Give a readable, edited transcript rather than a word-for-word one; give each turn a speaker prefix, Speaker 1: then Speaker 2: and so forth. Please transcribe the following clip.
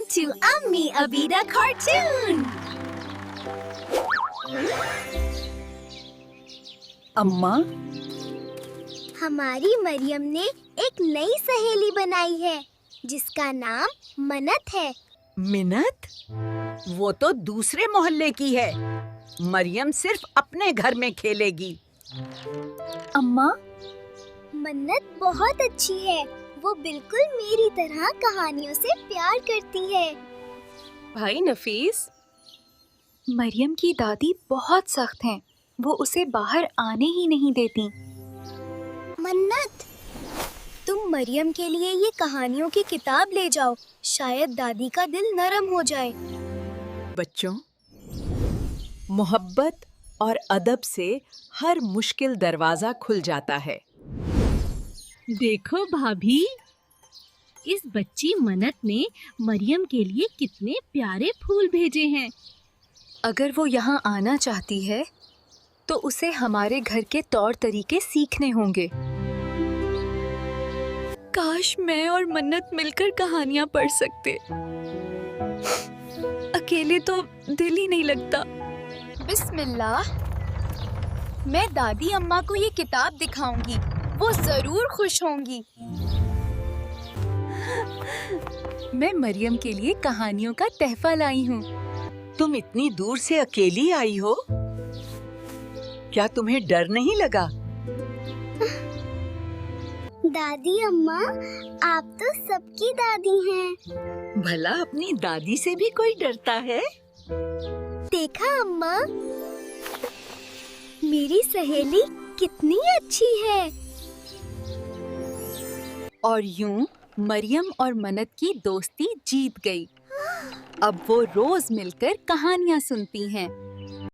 Speaker 1: to Ammi Abida Cartoon!
Speaker 2: अम्मा,
Speaker 3: हमारी मरियम ने एक नई सहेली बनाई है जिसका नाम मन्नत है।
Speaker 2: मिन्नत? वो तो दूसरे मोहल्ले की है। मरियम सिर्फ अपने घर में खेलेगी।
Speaker 1: अम्मा,
Speaker 3: मन्नत बहुत अच्छी है। वो बिल्कुल मेरी तरह कहानियों से प्यार करती है।
Speaker 4: भाई नफीस,
Speaker 1: मरियम की दादी बहुत सख्त हैं। वो उसे बाहर आने ही नहीं देती।
Speaker 3: मन्नत, तुम मरियम के लिए ये कहानियों की किताब ले जाओ, शायद दादी का दिल नरम हो जाए।
Speaker 2: बच्चों, मोहब्बत और अदब से हर मुश्किल दरवाजा खुल जाता है।
Speaker 4: देखो भाभी, इस बच्ची मन्नत ने मरियम के लिए कितने प्यारे फूल भेजे हैं।
Speaker 1: अगर वो यहाँ आना चाहती है तो उसे हमारे घर के तौर तरीके सीखने होंगे। काश मैं और मन्नत मिलकर कहानियाँ पढ़ सकते। अकेले तो दिल ही नहीं लगता। बिस्मिल्लाह, मैं दादी अम्मा को ये किताब दिखाऊंगी। वो जरूर खुश होंगी। मैं मरियम के लिए कहानियों का तहफा लाई हूँ।
Speaker 2: तुम इतनी दूर से अकेली आई हो? क्या तुम्हें डर नहीं लगा?
Speaker 3: दादी अम्मा, आप तो सबकी दादी हैं।
Speaker 2: भला अपनी दादी से भी कोई डरता है?
Speaker 3: देखा अम्मा, मेरी सहेली कितनी अच्छी है।
Speaker 1: और यूं मरियम और मन्नत की दोस्ती जीत गई। अब वो रोज मिलकर कहानियाँ सुनती हैं।